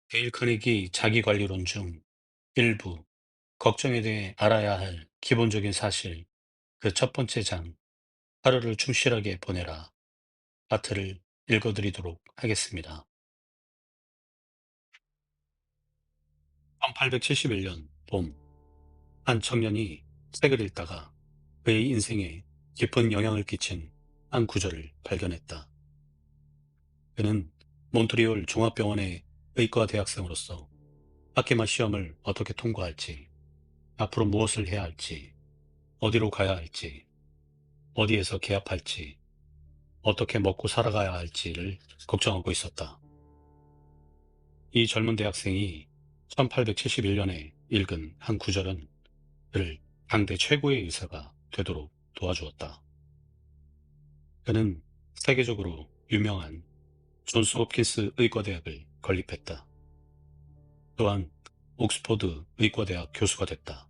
데일 카네기 자기관리론 중 일부 걱정에 대해 알아야 할 기본적인 사실 그 첫 번째 장 하루를 충실하게 보내라 파트를 읽어드리도록 하겠습니다. 1871년 봄, 한 청년이 책을 읽다가 그의 인생에 깊은 영향을 끼친 한 구절을 발견했다. 그는 몬트리올 종합병원의 의과 대학생으로서 학기말 시험을 어떻게 통과할지, 앞으로 무엇을 해야 할지, 어디로 가야 할지, 어디에서 개업할지, 어떻게 먹고 살아가야 할지를 걱정하고 있었다. 이 젊은 대학생이 1871년에 읽은 한 구절은 그를 당대 최고의 의사가 되도록 도와주었다. 그는 세계적으로 유명한 존스 홉킨스 의과대학을 건립했다. 또한 옥스퍼드 의과대학 교수가 됐다.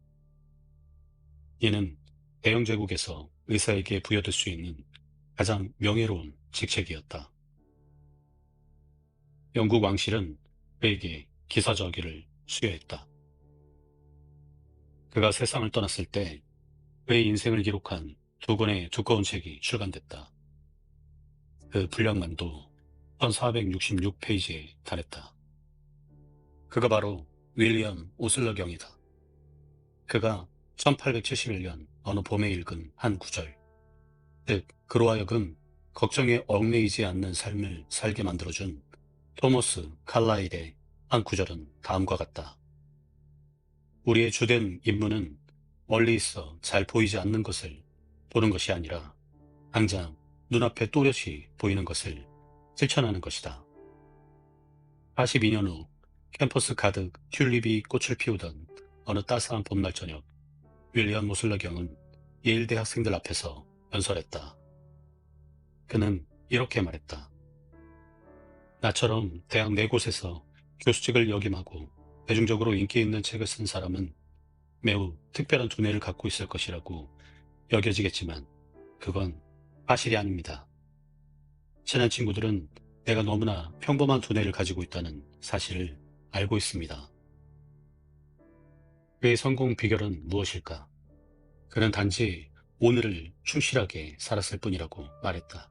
이는 대영 제국에서 의사에게 부여될 수 있는 가장 명예로운 직책이었다. 영국 왕실은 그에게 기사저기를 수여했다. 그가 세상을 떠났을 때 그의 인생을 기록한 두 권의 두꺼운 책이 출간됐다. 그 분량만도 1466페이지에 달했다. 그가 바로 윌리엄 오슬러경이다. 그가 1871년 어느 봄에 읽은 한 구절, 즉 그로 하여금 걱정에 얽매이지 않는 삶을 살게 만들어준 토머스 칼라일의 한 구절은 다음과 같다. 우리의 주된 임무는 멀리 있어 잘 보이지 않는 것을 보는 것이 아니라 당장 눈앞에 또렷이 보이는 것을 실천하는 것이다. 42년 후 캠퍼스 가득 튤립이 꽃을 피우던 어느 따스한 봄날 저녁, 윌리엄 모슬러 경은 예일대 학생들 앞에서 연설했다. 그는 이렇게 말했다. 나처럼 대학 네 곳에서 교수직을 역임하고 대중적으로 인기 있는 책을 쓴 사람은 매우 특별한 두뇌를 갖고 있을 것이라고 여겨지겠지만 그건 사실이 아닙니다. 친한 친구들은 내가 너무나 평범한 두뇌를 가지고 있다는 사실을 알고 있습니다. 그의 성공 비결은 무엇일까? 그는 단지 오늘을 충실하게 살았을 뿐이라고 말했다.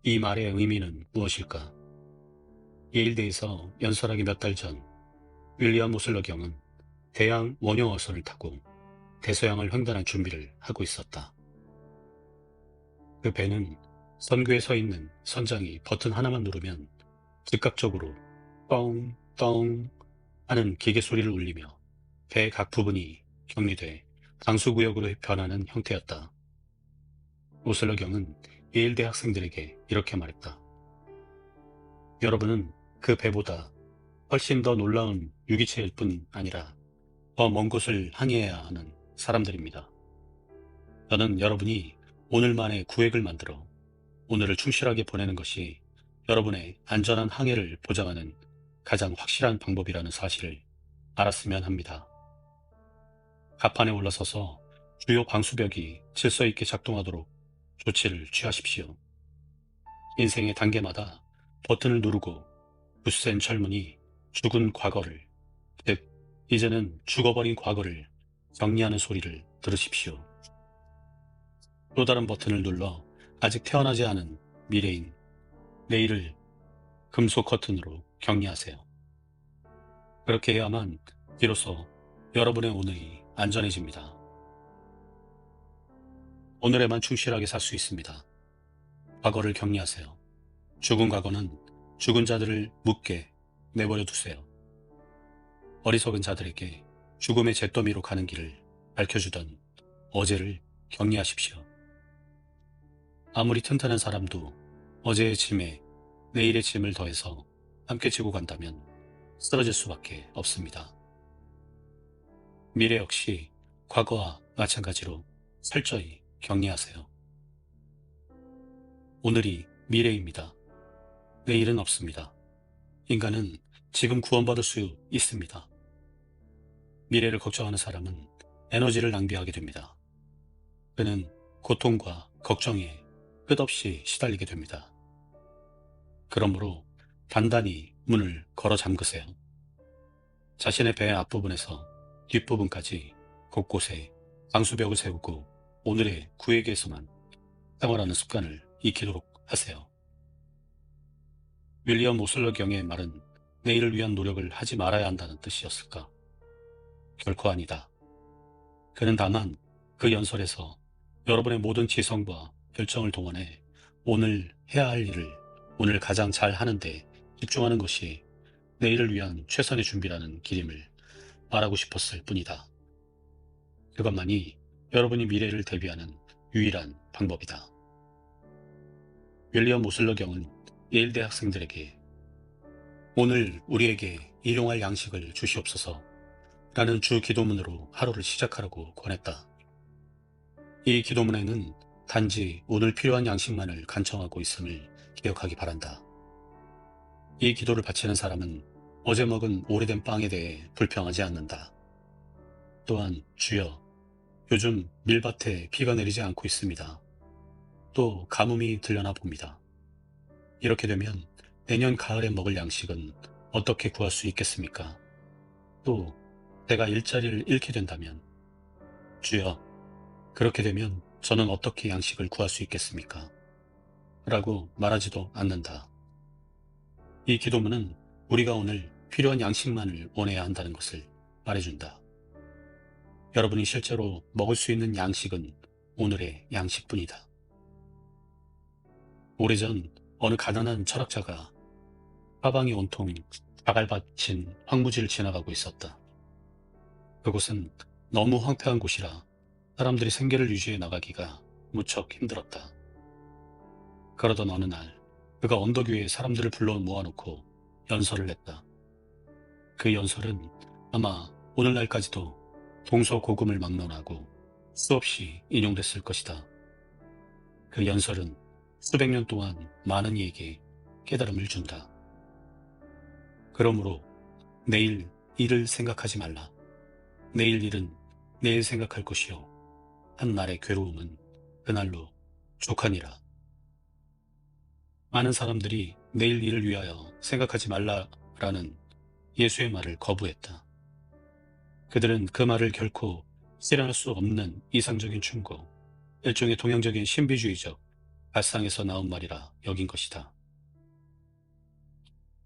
이 말의 의미는 무엇일까? 예일대에서 연설하기 몇 달 전 윌리엄 모슬러 경은 대양 원효어선을 타고 대서양을 횡단할 준비를 하고 있었다. 그 배는 선교에 서 있는 선장이 버튼 하나만 누르면 즉각적으로 떵떵 하는 기계 소리를 울리며 배 각 부분이 격리돼 강수구역으로 변하는 형태였다. 오슬러 경은 예일대 학생들에게 이렇게 말했다. 여러분은 그 배보다 훨씬 더 놀라운 유기체일 뿐 아니라 더 먼 곳을 항해해야 하는 사람들입니다. 저는 여러분이 오늘만의 구획을 만들어 오늘을 충실하게 보내는 것이 여러분의 안전한 항해를 보장하는 가장 확실한 방법이라는 사실을 알았으면 합니다. 갑판에 올라서서 주요 방수벽이 질서 있게 작동하도록 조치를 취하십시오. 인생의 단계마다 버튼을 누르고 굳센 젊은이 죽은 과거를, 즉 이제는 죽어버린 과거를 정리하는 소리를 들으십시오. 또 다른 버튼을 눌러 아직 태어나지 않은 미래인 내일을 금속 커튼으로 격리하세요. 그렇게 해야만 비로소 여러분의 오늘이 안전해집니다. 오늘에만 충실하게 살 수 있습니다. 과거를 격리하세요. 죽은 과거는 죽은 자들을 묻게 내버려 두세요. 어리석은 자들에게 죽음의 잿더미로 가는 길을 밝혀주던 어제를 격리하십시오. 아무리 튼튼한 사람도 어제의 짐에 내일의 짐을 더해서 함께 지고 간다면 쓰러질 수밖에 없습니다. 미래 역시 과거와 마찬가지로 철저히 격리하세요. 오늘이 미래입니다. 내일은 없습니다. 인간은 지금 구원받을 수 있습니다. 미래를 걱정하는 사람은 에너지를 낭비하게 됩니다. 그는 고통과 걱정에 끝없이 시달리게 됩니다. 그러므로 단단히 문을 걸어 잠그세요. 자신의 배 앞부분에서 뒷부분까지 곳곳에 방수벽을 세우고 오늘의 구에게서만 생활하는 습관을 익히도록 하세요. 윌리엄 오슬러 경의 말은 내일을 위한 노력을 하지 말아야 한다는 뜻이었을까? 결코 아니다. 그는 다만 그 연설에서 여러분의 모든 지성과 결정을 동원해 오늘 해야 할 일을 오늘 가장 잘 하는데 집중하는 것이 내일을 위한 최선의 준비라는 길임을 말하고 싶었을 뿐이다. 그것만이 여러분이 미래를 대비하는 유일한 방법이다. 윌리엄 오슬러 경은 예일대 학생들에게 오늘 우리에게 일용할 양식을 주시옵소서 라는 주 기도문으로 하루를 시작하라고 권했다. 이 기도문에는 단지 오늘 필요한 양식만을 간청하고 있음을 기억하기 바란다. 이 기도를 바치는 사람은 어제 먹은 오래된 빵에 대해 불평하지 않는다. 또한 주여, 요즘 밀밭에 비가 내리지 않고 있습니다. 또 가뭄이 들려나 봅니다. 이렇게 되면 내년 가을에 먹을 양식은 어떻게 구할 수 있겠습니까? 또 제가 일자리를 잃게 된다면 주여, 그렇게 되면 저는 어떻게 양식을 구할 수 있겠습니까? 라고 말하지도 않는다. 이 기도문은 우리가 오늘 필요한 양식만을 원해야 한다는 것을 말해준다. 여러분이 실제로 먹을 수 있는 양식은 오늘의 양식뿐이다. 오래전 어느 가난한 철학자가 사방이 온통 자갈밭인 황무지를 지나가고 있었다. 그곳은 너무 황폐한 곳이라 사람들이 생계를 유지해 나가기가 무척 힘들었다. 그러던 어느 날 그가 언덕 위에 사람들을 불러 모아놓고 연설을 했다. 그 연설은 아마 오늘날까지도 동서고금을 막론하고 수없이 인용됐을 것이다. 그 연설은 수백 년 동안 많은 이에게 깨달음을 준다. 그러므로 내일 일을 생각하지 말라. 내일 일은 내일 생각할 것이요. 한 날의 괴로움은 그날로 족하니라. 많은 사람들이 내일 일을 위하여 생각하지 말라라는 예수의 말을 거부했다. 그들은 그 말을 결코 실현할 수 없는 이상적인 충고, 일종의 동양적인 신비주의적 발상에서 나온 말이라 여긴 것이다.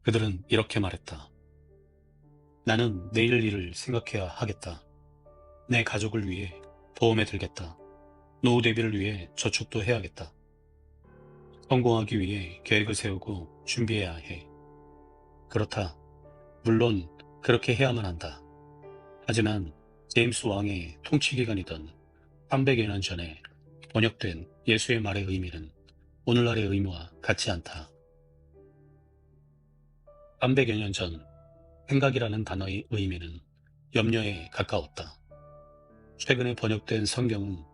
그들은 이렇게 말했다. 나는 내일 일을 생각해야 하겠다. 내 가족을 위해 보험에 들겠다. 노후 대비를 위해 저축도 해야겠다. 성공하기 위해 계획을 세우고 준비해야 해. 그렇다. 물론 그렇게 해야만 한다. 하지만 제임스 왕의 통치기간이던 300여 년 전에 번역된 예수의 말의 의미는 오늘날의 의미와 같지 않다. 300여 년 전 생각이라는 단어의 의미는 염려에 가까웠다. 최근에 번역된 성경은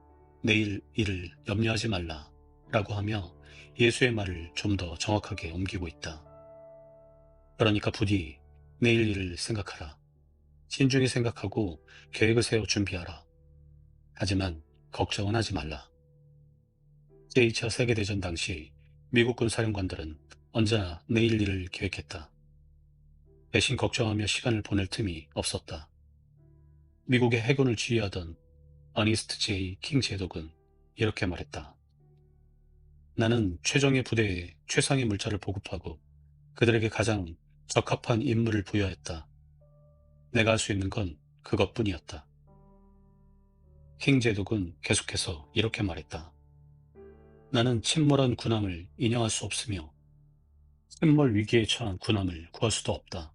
내일 일을 염려하지 말라 라고 하며 예수의 말을 좀 더 정확하게 옮기고 있다. 그러니까 부디 내일 일을 생각하라. 신중히 생각하고 계획을 세워 준비하라. 하지만 걱정은 하지 말라. 제2차 세계대전 당시 미국군 사령관들은 언제나 내일 일을 계획했다. 대신 걱정하며 시간을 보낼 틈이 없었다. 미국의 해군을 지휘하던 어니스트 J. 킹 제독은 이렇게 말했다. 나는 최정예 부대에 최상의 물자를 보급하고 그들에게 가장 적합한 임무를 부여했다. 내가 할 수 있는 건 그것뿐이었다. 킹 제독은 계속해서 이렇게 말했다. 나는 침몰한 군함을 인양할 수 없으며 침몰 위기에 처한 군함을 구할 수도 없다.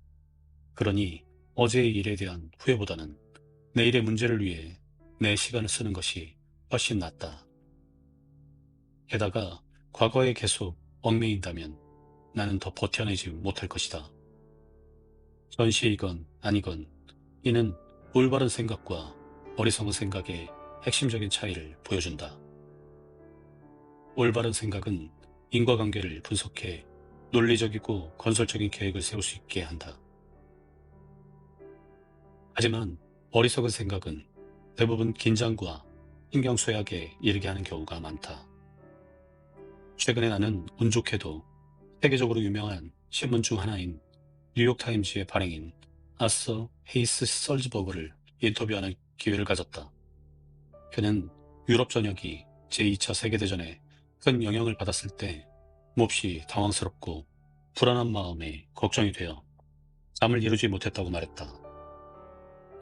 그러니 어제의 일에 대한 후회보다는 내일의 문제를 위해 내 시간을 쓰는 것이 훨씬 낫다. 게다가 과거에 계속 얽매인다면 나는 더 버텨내지 못할 것이다. 전시이건 아니건 이는 올바른 생각과 어리석은 생각의 핵심적인 차이를 보여준다. 올바른 생각은 인과관계를 분석해 논리적이고 건설적인 계획을 세울 수 있게 한다. 하지만 어리석은 생각은 대부분 긴장과 신경쇠약에 이르게 하는 경우가 많다. 최근에 나는 운 좋게도 세계적으로 유명한 신문 중 하나인 뉴욕타임즈의 발행인 아서 헤이스 설즈버그를 인터뷰하는 기회를 가졌다. 그는 유럽 전역이 제2차 세계대전에 큰 영향을 받았을 때 몹시 당황스럽고 불안한 마음에 걱정이 되어 잠을 이루지 못했다고 말했다.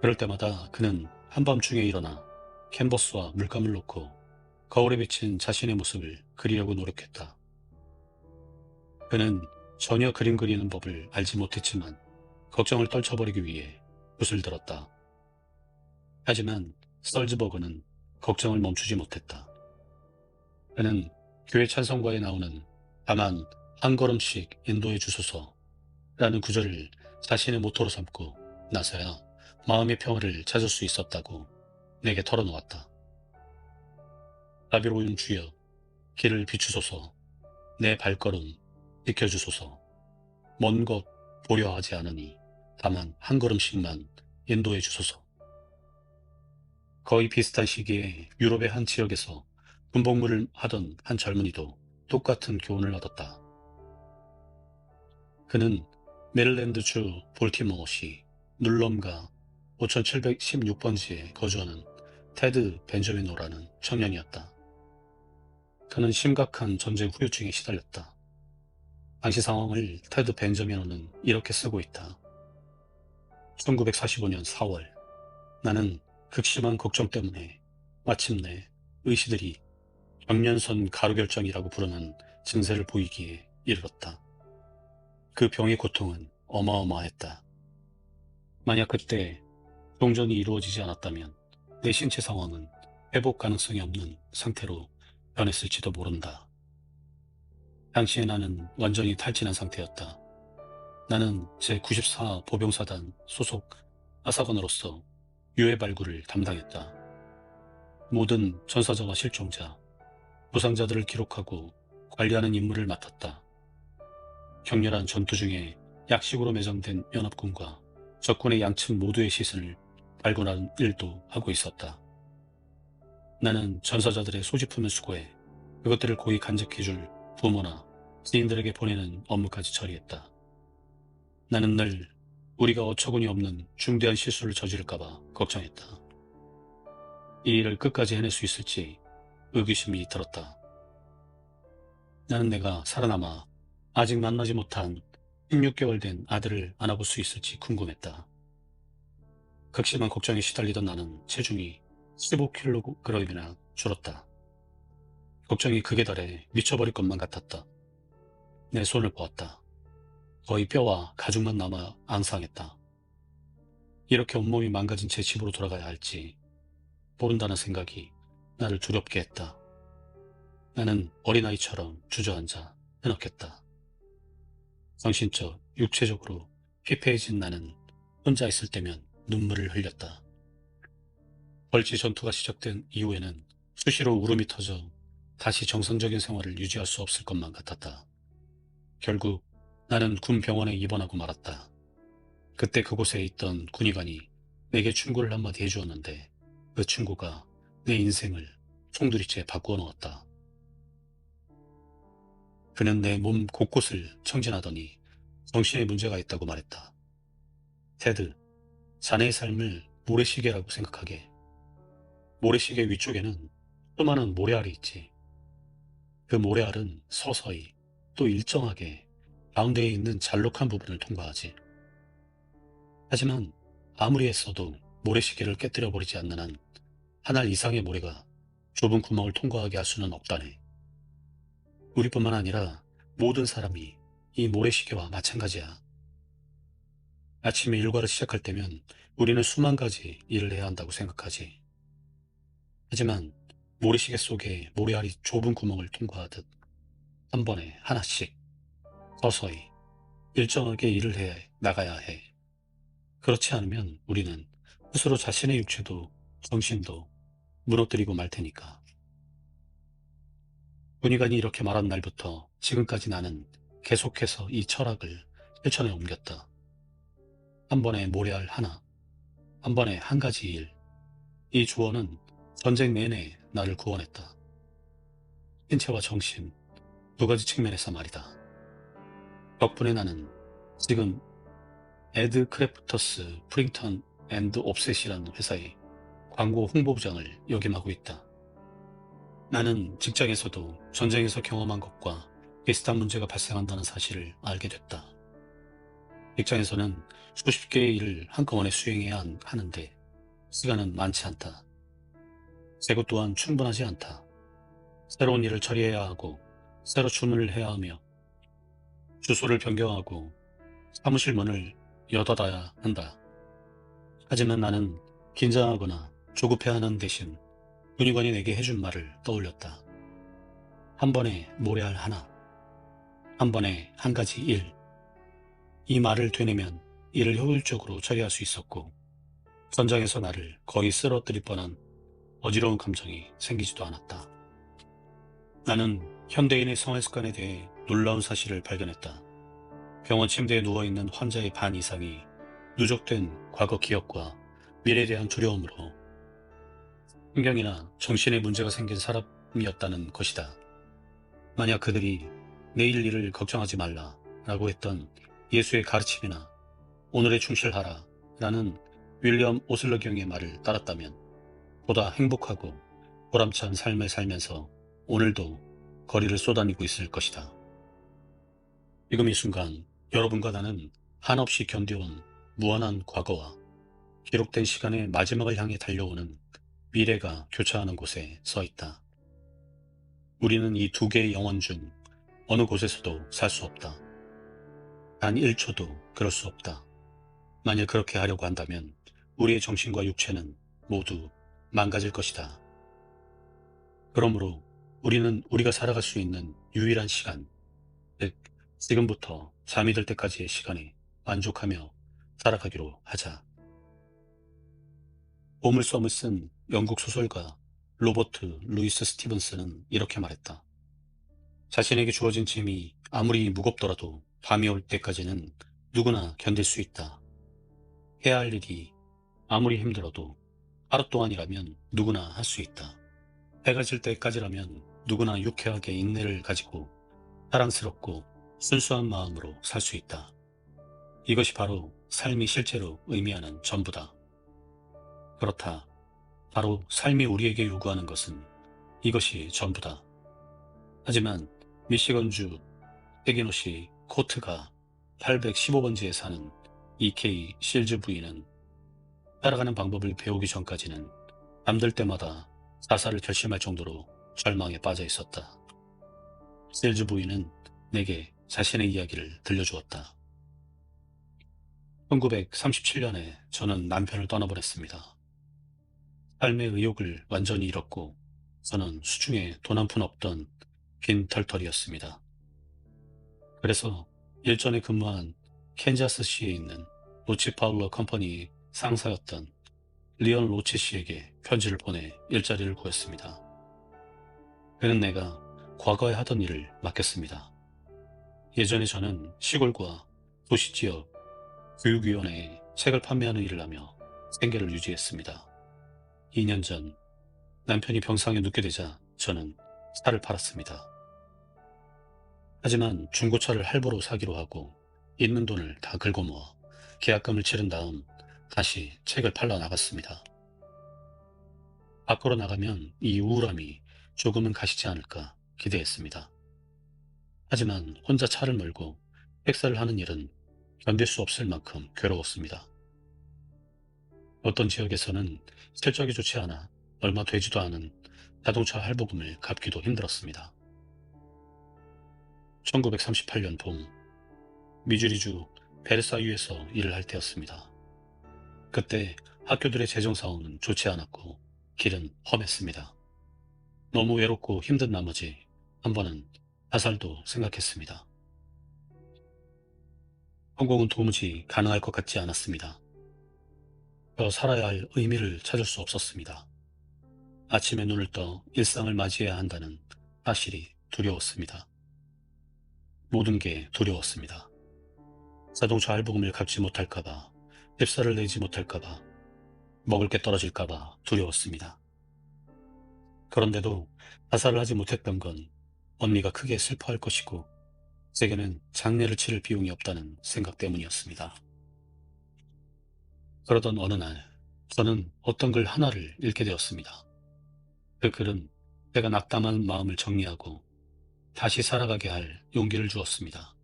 그럴 때마다 그는 한밤중에 일어나 캔버스와 물감을 놓고 거울에 비친 자신의 모습을 그리려고 노력했다. 그는 전혀 그림 그리는 법을 알지 못했지만 걱정을 떨쳐버리기 위해 붓을 들었다. 하지만 설즈버그는 걱정을 멈추지 못했다. 그는 교회 찬송가에 나오는 다만 한 걸음씩 인도해 주소서라는 구절을 자신의 모토로 삼고 나서야 마음의 평화를 찾을 수 있었다고 내게 털어놓았다. 자비로운 주여, 길을 비추소서, 내 발걸음 지켜주소서, 먼 것 보려 하지 않으니 다만 한 걸음씩만 인도해 주소서. 거의 비슷한 시기에 유럽의 한 지역에서 군복무를 하던 한 젊은이도 똑같은 교훈을 얻었다. 그는 메릴랜드주 볼티모어시 눌럼가 5716번지에 거주하는 테드 벤저미노라는 청년이었다. 그는 심각한 전쟁 후유증에 시달렸다. 당시 상황을 테드 벤저미노는 이렇게 쓰고 있다. 1945년 4월, 나는 극심한 걱정 때문에 마침내 의시들이 경련선 가루결정이라고 부르는 증세를 보이기에 이르렀다. 그 병의 고통은 어마어마했다. 만약 그때 종전이 이루어지지 않았다면 내 신체 상황은 회복 가능성이 없는 상태로 변했을지도 모른다. 당시에 나는 완전히 탈진한 상태였다. 나는 제94 보병사단 소속 아사관으로서 유해 발굴을 담당했다. 모든 전사자와 실종자, 부상자들을 기록하고 관리하는 임무를 맡았다. 격렬한 전투 중에 약식으로 매장된 연합군과 적군의 양측 모두의 시선을 발굴하는 일도 하고 있었다. 나는 전사자들의 소지품을 수거해 그것들을 고이 간직해줄 부모나 지인들에게 보내는 업무까지 처리했다. 나는 늘 우리가 어처구니 없는 중대한 실수를 저지를까봐 걱정했다. 이 일을 끝까지 해낼 수 있을지 의구심이 들었다. 나는 내가 살아남아 아직 만나지 못한 16개월 된 아들을 안아볼 수 있을지 궁금했다. 극심한 걱정에 시달리던 나는 체중이 15kg이나 줄었다. 걱정이 극에 달해 미쳐버릴 것만 같았다. 내 손을 보았다. 거의 뼈와 가죽만 남아 앙상했다. 이렇게 온몸이 망가진 채 집으로 돌아가야 할지 모른다는 생각이 나를 두렵게 했다. 나는 어린아이처럼 주저앉아 흐느꼈다. 정신적, 육체적으로 피폐해진 나는 혼자 있을 때면 눈물을 흘렸다. 벌지 전투가 시작된 이후에는 수시로 울음이 터져 다시 정상적인 생활을 유지할 수 없을 것만 같았다. 결국 나는 군 병원에 입원하고 말았다. 그때 그곳에 있던 군의관이 내게 충고를 한마디 해주었는데 그 충고가 내 인생을 송두리째 바꾸어 놓았다. 그는 내 몸 곳곳을 청진하더니 정신에 문제가 있다고 말했다. 테드, 자네의 삶을 모래시계라고 생각하게. 모래시계 위쪽에는 수많은 모래알이 있지. 그 모래알은 서서히 또 일정하게 가운데에 있는 잘록한 부분을 통과하지. 하지만 아무리 했어도 모래시계를 깨뜨려 버리지 않는 한 한 알 이상의 모래가 좁은 구멍을 통과하게 할 수는 없다네. 우리뿐만 아니라 모든 사람이 이 모래시계와 마찬가지야. 아침에 일과를 시작할 때면 우리는 수만 가지 일을 해야 한다고 생각하지. 하지만 모래시계 속에 모래알이 좁은 구멍을 통과하듯 한 번에 하나씩 서서히 일정하게 일을 해 나가야 해. 그렇지 않으면 우리는 스스로 자신의 육체도 정신도 무너뜨리고 말 테니까. 군의관이 이렇게 말한 날부터 지금까지 나는 계속해서 이 철학을 실천에 옮겼다. 한 번에 모래알 하나, 한 번에 한 가지 일. 이 조언은 전쟁 내내 나를 구원했다. 신체와 정신, 두 가지 측면에서 말이다. 덕분에 나는 지금 에드 크래프터스 프린턴 앤드 옵셋이라는 회사의 광고 홍보부장을 역임하고 있다. 나는 직장에서도 전쟁에서 경험한 것과 비슷한 문제가 발생한다는 사실을 알게 됐다. 직장에서는 수십 개의 일을 한꺼번에 수행해야 하는데 시간은 많지 않다. 재고 또한 충분하지 않다. 새로운 일을 처리해야 하고 새로 주문을 해야 하며 주소를 변경하고 사무실 문을 여닫아야 한다. 하지만 나는 긴장하거나 조급해하는 대신 군의관이 내게 해준 말을 떠올렸다. 한 번에 모래알 하나, 한 번에 한 가지 일. 이 말을 되뇌면 일을 효율적으로 처리할 수 있었고 전장에서 나를 거의 쓰러뜨릴 뻔한 어지러운 감정이 생기지도 않았다. 나는 현대인의 생활 습관에 대해 놀라운 사실을 발견했다. 병원 침대에 누워있는 환자의 반 이상이 누적된 과거 기억과 미래에 대한 두려움으로 신경이나 정신에 문제가 생긴 사람이었다는 것이다. 만약 그들이 내일 일을 걱정하지 말라 라고 했던 예수의 가르침이나 오늘에 충실하라 라는 윌리엄 오슬러 경의 말을 따랐다면 보다 행복하고 보람찬 삶을 살면서 오늘도 거리를 쏘다니고 있을 것이다. 지금 이 순간 여러분과 나는 한없이 견뎌온 무한한 과거와 기록된 시간의 마지막을 향해 달려오는 미래가 교차하는 곳에 서 있다. 우리는 이 두 개의 영혼 중 어느 곳에서도 살 수 없다. 단 1초도 그럴 수 없다. 만일 그렇게 하려고 한다면 우리의 정신과 육체는 모두 망가질 것이다. 그러므로 우리는 우리가 살아갈 수 있는 유일한 시간, 즉 지금부터 잠이 들 때까지의 시간에 만족하며 살아가기로 하자. 보물섬을 쓴 영국 소설가 로버트 루이스 스티븐스는 이렇게 말했다. 자신에게 주어진 짐이 아무리 무겁더라도 밤이 올 때까지는 누구나 견딜 수 있다. 해야 할 일이 아무리 힘들어도 하루 동안이라면 누구나 할 수 있다. 해가 질 때까지라면 누구나 유쾌하게 인내를 가지고 사랑스럽고 순수한 마음으로 살 수 있다. 이것이 바로 삶이 실제로 의미하는 전부다. 그렇다. 바로 삶이 우리에게 요구하는 것은 이것이 전부다. 하지만 미시건주 세기노시 코트가 815번지에 사는 EK 실즈 부인은 살아가는 방법을 배우기 전까지는 잠들 때마다 자살을 결심할 정도로 절망에 빠져 있었다. 실즈 부인은 내게 자신의 이야기를 들려주었다. 1937년에 저는 남편을 떠나보냈습니다. 삶의 의욕을 완전히 잃었고 저는 수중에 돈 한 푼 없던 빈털털이었습니다. 그래서 일전에 근무한 캔자스시에 있는 로치 파울러 컴퍼니의 상사였던 리언 로치 씨에게 편지를 보내 일자리를 구했습니다. 그는 내가 과거에 하던 일을 맡겼습니다. 예전에 저는 시골과 도시지역 교육위원회에 책을 판매하는 일을 하며 생계를 유지했습니다. 2년 전 남편이 병상에 눕게 되자 저는 차를 팔았습니다. 하지만 중고차를 할부로 사기로 하고 있는 돈을 다 긁어모아 계약금을 치른 다음 다시 책을 팔러 나갔습니다. 밖으로 나가면 이 우울함이 조금은 가시지 않을까 기대했습니다. 하지만 혼자 차를 몰고 택사를 하는 일은 견딜 수 없을 만큼 괴로웠습니다. 어떤 지역에서는 실적이 좋지 않아 얼마 되지도 않은 자동차 할부금을 갚기도 힘들었습니다. 1938년 봄, 미주리주 베르사유에서 일을 할 때였습니다. 그때 학교들의 재정 상황은 좋지 않았고 길은 험했습니다. 너무 외롭고 힘든 나머지 한 번은 자살도 생각했습니다. 성공은 도무지 가능할 것 같지 않았습니다. 더 살아야 할 의미를 찾을 수 없었습니다. 아침에 눈을 떠 일상을 맞이해야 한다는 사실이 두려웠습니다. 모든 게 두려웠습니다. 자동차 할부금을 갚지 못할까봐, 집사를 내지 못할까봐, 먹을 게 떨어질까봐 두려웠습니다. 그런데도 자살을 하지 못했던 건 언니가 크게 슬퍼할 것이고 제게는 장례를 치를 비용이 없다는 생각 때문이었습니다. 그러던 어느 날, 저는 어떤 글 하나를 읽게 되었습니다. 그 글은 제가 낙담한 마음을 정리하고 다시 살아가게 할 용기를 주었습니다.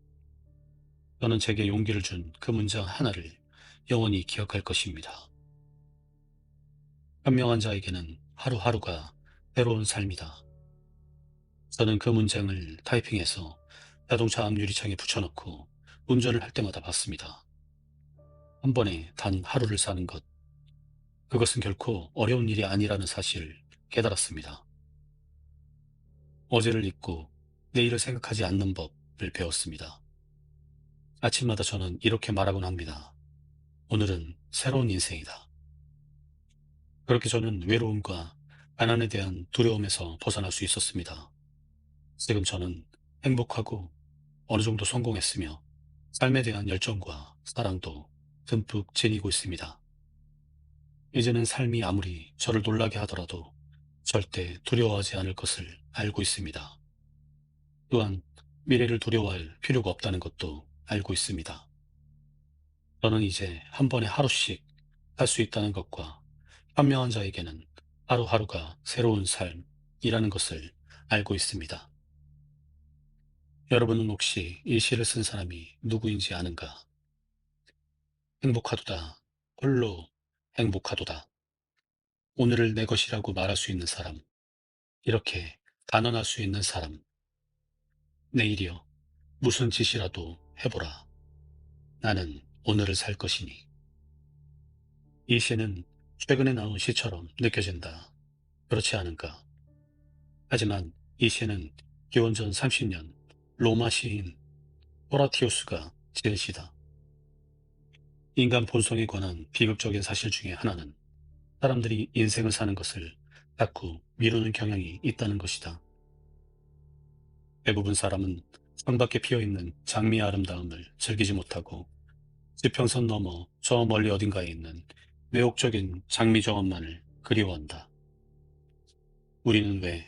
저는 제게 용기를 준 그 문장 하나를 영원히 기억할 것입니다. 현명한 자에게는 하루하루가 새로운 삶이다. 저는 그 문장을 타이핑해서 자동차 앞 유리창에 붙여놓고 운전을 할 때마다 봤습니다. 한 번에 단 하루를 사는 것, 그것은 결코 어려운 일이 아니라는 사실을 깨달았습니다. 어제를 잊고 내일을 생각하지 않는 법을 배웠습니다. 아침마다 저는 이렇게 말하곤 합니다. 오늘은 새로운 인생이다. 그렇게 저는 외로움과 가난에 대한 두려움에서 벗어날 수 있었습니다. 지금 저는 행복하고 어느 정도 성공했으며 삶에 대한 열정과 사랑도 듬뿍 지니고 있습니다. 이제는 삶이 아무리 저를 놀라게 하더라도 절대 두려워하지 않을 것을 알고 있습니다. 또한 미래를 두려워할 필요가 없다는 것도 알고 있습니다. 저는 이제 한 번에 하루씩 살 수 있다는 것과 현명한 자에게는 하루하루가 새로운 삶이라는 것을 알고 있습니다. 여러분은 혹시 이 시를 쓴 사람이 누구인지 아는가? 행복하도다. 홀로 행복하도다. 오늘을 내 것이라고 말할 수 있는 사람. 이렇게 단언할 수 있는 사람. 내일이여 무슨 짓이라도 해보라. 나는 오늘을 살 것이니. 이 시는 최근에 나온 시처럼 느껴진다. 그렇지 않은가? 하지만 이 시는 기원전 30년 로마 시인 호라티우스가 지은 시다. 인간 본성에 관한 비극적인 사실 중에 하나는 사람들이 인생을 사는 것을 자꾸 미루는 경향이 있다는 것이다. 대부분 사람은 창밖에 피어있는 장미의 아름다움을 즐기지 못하고 지평선 너머 저 멀리 어딘가에 있는 매혹적인 장미 정원만을 그리워한다. 우리는 왜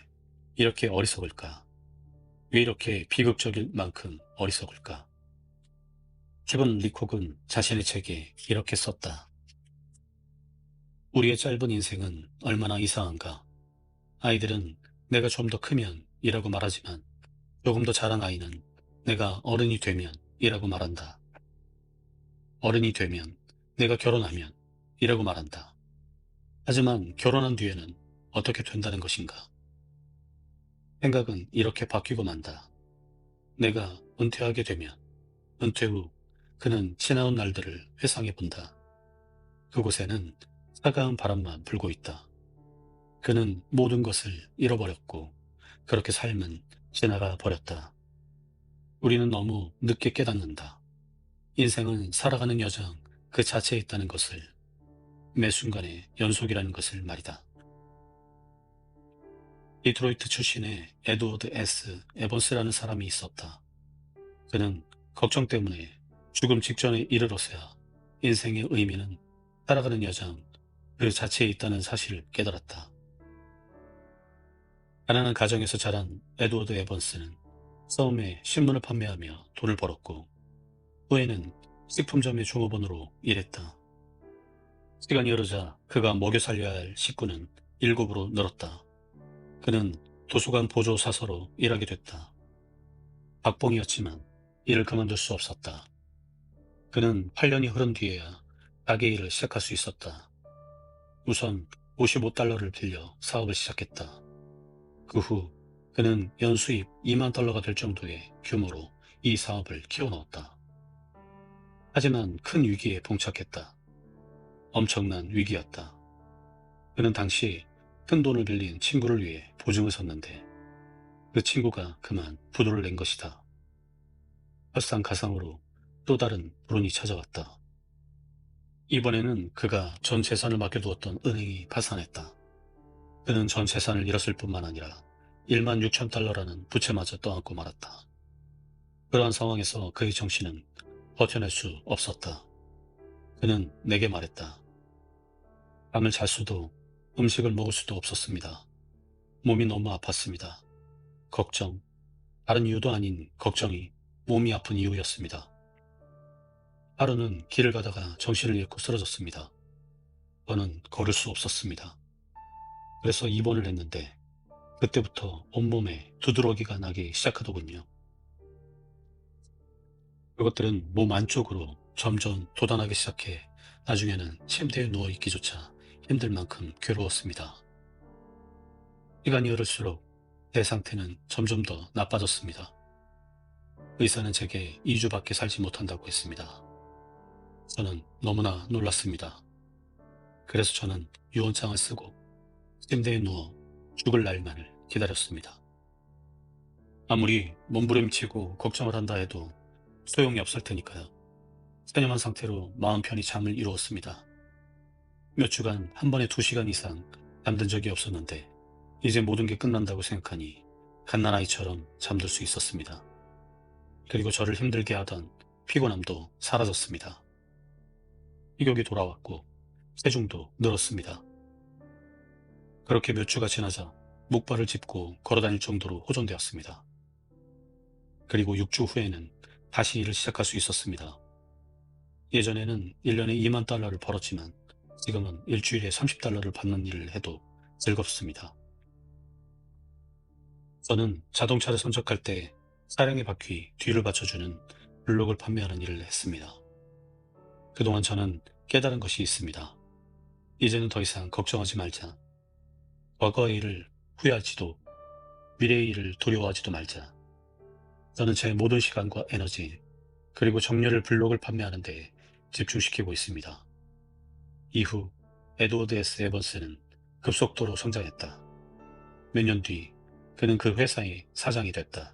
이렇게 어리석을까? 왜 이렇게 비극적일 만큼 어리석을까? 스티븐 리콕은 자신의 책에 이렇게 썼다. 우리의 짧은 인생은 얼마나 이상한가? 아이들은 내가 좀 더 크면 이라고 말하지만 조금 더 자란 아이는 내가 어른이 되면 이라고 말한다. 어른이 되면, 내가 결혼하면 이라고 말한다. 하지만 결혼한 뒤에는 어떻게 된다는 것인가? 생각은 이렇게 바뀌고 만다. 내가 은퇴하게 되면, 은퇴 후 그는 지나온 날들을 회상해 본다. 그곳에는 차가운 바람만 불고 있다. 그는 모든 것을 잃어버렸고 그렇게 삶은 지나가 버렸다. 우리는 너무 늦게 깨닫는다. 인생은 살아가는 여정 그 자체에 있다는 것을, 매 순간의 연속이라는 것을 말이다. 디트로이트 출신의 에드워드 S. 에번스라는 사람이 있었다. 그는 걱정 때문에 죽음 직전에 이르러서야 인생의 의미는 살아가는 여정 그 자체에 있다는 사실을 깨달았다. 가난한 가정에서 자란 에드워드 에번스는 처음에 신문을 판매하며 돈을 벌었고 후에는 식품점의 종업원으로 일했다. 시간이 흐르자 그가 먹여 살려야 할 식구는 7으로 늘었다. 그는 도서관 보조 사서로 일하게 됐다. 박봉이었지만 일을 그만둘 수 없었다. 그는 8년이 흐른 뒤에야 가게 일을 시작할 수 있었다. 우선 55달러를 빌려 사업을 시작했다. 그 후 그는 연수입 2만 달러가 될 정도의 규모로 이 사업을 키워넣었다. 하지만 큰 위기에 봉착했다. 엄청난 위기였다. 그는 당시 큰 돈을 빌린 친구를 위해 보증을 섰는데 그 친구가 그만 부도를 낸 것이다. 설상가상으로 또 다른 불운이 찾아왔다. 이번에는 그가 전 재산을 맡겨두었던 은행이 파산했다. 그는 전 재산을 잃었을 뿐만 아니라 1만 6천 달러라는 부채마저 떠안고 말았다. 그러한 상황에서 그의 정신은 버텨낼 수 없었다. 그는 내게 말했다. 잠을 잘 수도 음식을 먹을 수도 없었습니다. 몸이 너무 아팠습니다. 걱정, 다른 이유도 아닌 걱정이 몸이 아픈 이유였습니다. 하루는 길을 가다가 정신을 잃고 쓰러졌습니다. 저는 걸을 수 없었습니다. 그래서 입원을 했는데 그때부터 온몸에 두드러기가 나기 시작하더군요. 그것들은 몸 안쪽으로 점점 돋아나기 시작해 나중에는 침대에 누워 있기조차 힘들 만큼 괴로웠습니다. 시간이 흐를수록 제 상태는 점점 더 나빠졌습니다. 의사는 제게 2주밖에 살지 못한다고 했습니다. 저는 너무나 놀랐습니다. 그래서 저는 유언장을 쓰고 침대에 누워 죽을 날만을 기다렸습니다. 아무리 몸부림치고 걱정을 한다 해도 소용이 없을 테니까요. 체념한 상태로 마음 편히 잠을 이루었습니다. 몇 주간 한 번에 2시간 이상 잠든 적이 없었는데 이제 모든 게 끝난다고 생각하니 갓난아이처럼 잠들 수 있었습니다. 그리고 저를 힘들게 하던 피곤함도 사라졌습니다. 식욕이 돌아왔고 체중도 늘었습니다. 그렇게 몇 주가 지나자 목발을 짚고 걸어다닐 정도로 호전되었습니다. 그리고 6주 후에는 다시 일을 시작할 수 있었습니다. 예전에는 1년에 2만 달러를 벌었지만 지금은 일주일에 30달러를 받는 일을 해도 즐겁습니다. 저는 자동차를 선적할 때 차량의 바퀴 뒤를 받쳐주는 블록을 판매하는 일을 했습니다. 그동안 저는 깨달은 것이 있습니다. 이제는 더 이상 걱정하지 말자. 과거의 일을 후회하지도 미래의 일을 두려워하지도 말자. 저는 제 모든 시간과 에너지 그리고 정렬을 블록을 판매하는 데 집중시키고 있습니다. 이후 에드워드 S. 에번스는 급속도로 성장했다. 몇 년 뒤 그는 그 회사의 사장이 됐다.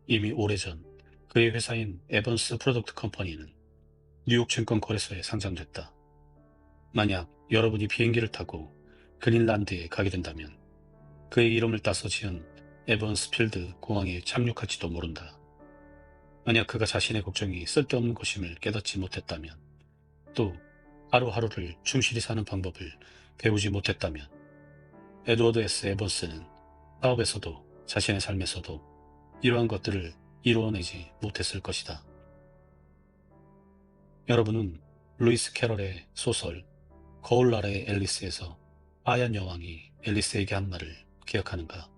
이미 오래전 그의 회사인 에번스 프로덕트 컴퍼니는 뉴욕 증권 거래소에 상장됐다. 만약 여러분이 비행기를 타고 그린란드에 가게 된다면 그의 이름을 따서 지은 에번스 필드 공항에 착륙할지도 모른다. 만약 그가 자신의 걱정이 쓸데없는 것임을 깨닫지 못했다면, 또 하루하루를 충실히 사는 방법을 배우지 못했다면, 에드워드 S. 에번스는 사업에서도 자신의 삶에서도 이러한 것들을 이루어내지 못했을 것이다. 여러분은 루이스 캐럴의 소설 거울 나라의 앨리스에서 하얀 여왕이 앨리스에게 한 말을 기억하는가?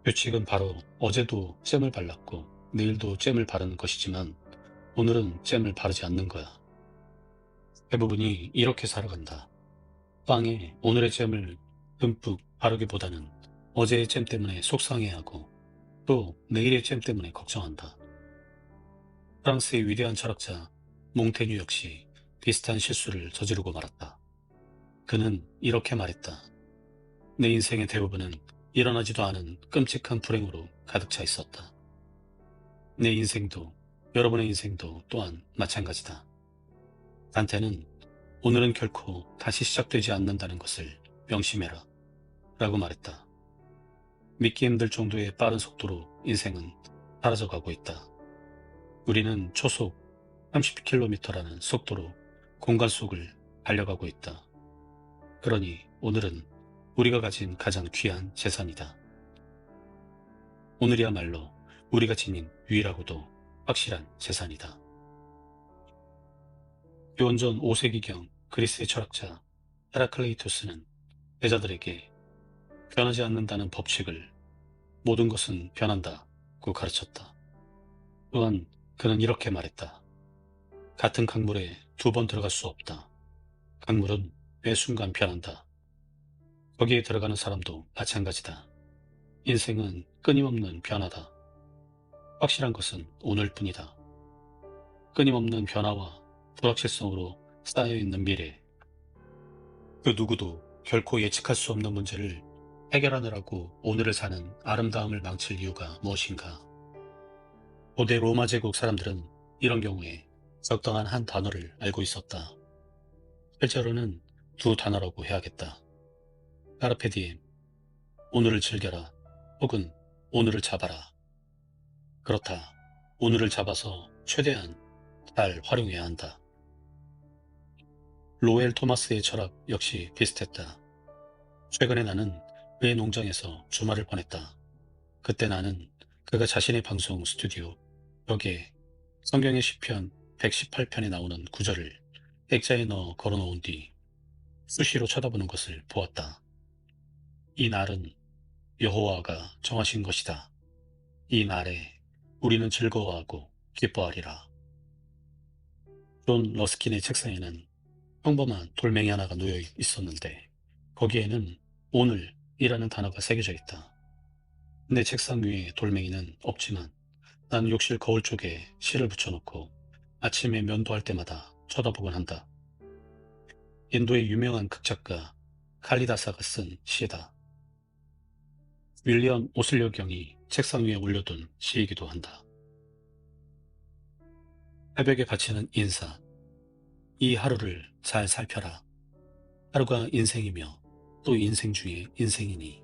규칙은 바로 어제도 잼을 발랐고 내일도 잼을 바르는 것이지만 오늘은 잼을 바르지 않는 거야. 대부분이 이렇게 살아간다. 빵에 오늘의 잼을 듬뿍 바르기보다는 어제의 잼 때문에 속상해하고 또 내일의 잼 때문에 걱정한다. 프랑스의 위대한 철학자 몽테뉴 역시 비슷한 실수를 저지르고 말았다. 그는 이렇게 말했다. 내 인생의 대부분은 일어나지도 않은 끔찍한 불행으로 가득 차 있었다. 내 인생도 여러분의 인생도 또한 마찬가지다. 단테는 오늘은 결코 다시 시작되지 않는다는 것을 명심해라 라고 말했다. 믿기 힘들 정도의 빠른 속도로 인생은 사라져가고 있다. 우리는 초속 30km라는 속도로 공간 속을 달려가고 있다. 그러니 오늘은 우리가 가진 가장 귀한 재산이다. 오늘이야말로 우리가 지닌 유일하고도 확실한 재산이다. 기원전 5세기경 그리스의 철학자 헤라클레이토스는 제자들에게 변하지 않는다는 법칙을 모든 것은 변한다고 가르쳤다. 또한 그는 이렇게 말했다. 같은 강물에 2번 들어갈 수 없다. 강물은 매 순간 변한다. 거기에 들어가는 사람도 마찬가지다. 인생은 끊임없는 변화다. 확실한 것은 오늘뿐이다. 끊임없는 변화와 불확실성으로 쌓여있는 미래. 그 누구도 결코 예측할 수 없는 문제를 해결하느라고 오늘을 사는 아름다움을 망칠 이유가 무엇인가? 고대 로마 제국 사람들은 이런 경우에 적당한 한 단어를 알고 있었다. 실제로는 2단어라고 해야겠다. 카르페 디엠, 오늘을 즐겨라, 혹은 오늘을 잡아라. 그렇다. 오늘을 잡아서 최대한 잘 활용해야 한다. 로엘 토마스의 철학 역시 비슷했다. 최근에 나는 그의 농장에서 주말을 보냈다. 그때 나는 그가 자신의 방송 스튜디오 벽에 성경의 시편 118편에 나오는 구절을 액자에 넣어 걸어놓은 뒤 수시로 쳐다보는 것을 보았다. 이 날은 여호와가 정하신 것이다. 이 날에 우리는 즐거워하고 기뻐하리라. 존 러스킨의 책상에는 평범한 돌멩이 하나가 놓여 있었는데 거기에는 오늘이라는 단어가 새겨져 있다. 내 책상 위에 돌멩이는 없지만 난 욕실 거울 쪽에 실을 붙여놓고 아침에 면도할 때마다 쳐다보곤 한다. 인도의 유명한 극작가 칼리다사가 쓴 시다. 윌리엄 오슬려 경이 책상 위에 올려둔 시이기도 한다. 새벽에 바치는 인사. 이 하루를 잘 살펴라. 하루가 인생이며 또 인생 중에 인생이니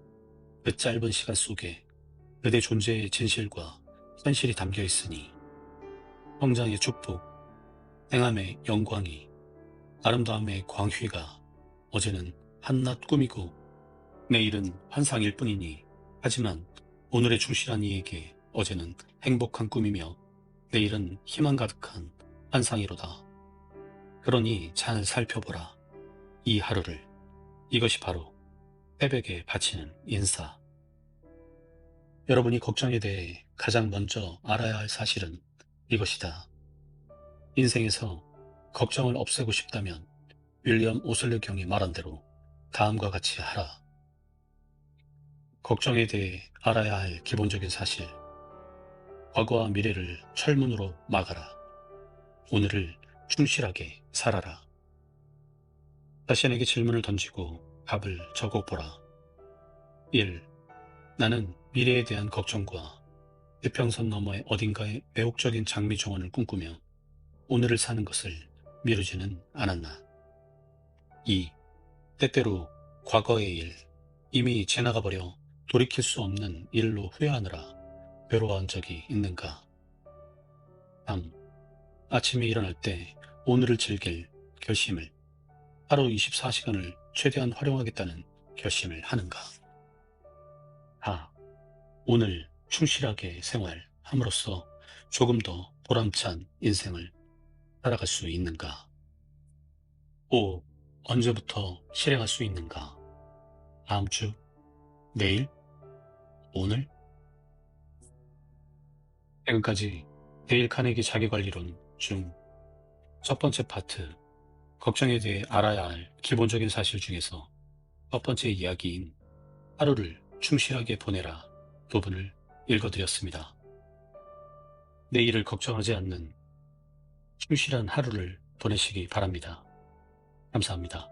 그 짧은 시간 속에 그대 존재의 진실과 현실이 담겨 있으니 성장의 축복, 행함의 영광이, 아름다움의 광휘가 어제는 한낱 꿈이고 내일은 환상일 뿐이니 하지만 오늘의 충실한 이에게 어제는 행복한 꿈이며 내일은 희망 가득한 환상이로다. 그러니 잘 살펴보라. 이 하루를. 이것이 바로 새벽에 바치는 인사. 여러분이 걱정에 대해 가장 먼저 알아야 할 사실은 이것이다. 인생에서 걱정을 없애고 싶다면 윌리엄 오슬러 경이 말한 대로 다음과 같이 하라. 걱정에 대해 알아야 할 기본적인 사실. 과거와 미래를 철문으로 막아라. 오늘을 충실하게 살아라. 자신에게 질문을 던지고 답을 적어보라. 1. 나는 미래에 대한 걱정과 지평선 너머의 어딘가에 매혹적인 장미 정원을 꿈꾸며 오늘을 사는 것을 미루지는 않았나. 2. 때때로 과거의 일, 이미 지나가버려 돌이킬 수 없는 일로 후회하느라 괴로워한 적이 있는가. 3. 아침에 일어날 때 오늘을 즐길 결심을, 하루 24시간을 최대한 활용하겠다는 결심을 하는가. 4. 오늘 충실하게 생활함으로써 조금 더 보람찬 인생을 살아갈 수 있는가. 5. 언제부터 실행할 수 있는가. 다음 주, 내일, 오늘. 지금까지 데일 카네기 자기관리론 중 첫 번째 파트, 걱정에 대해 알아야 할 기본적인 사실 중에서 첫 번째 이야기인 하루를 충실하게 보내라 부분을 읽어드렸습니다. 내일을 걱정하지 않는 충실한 하루를 보내시기 바랍니다. 감사합니다.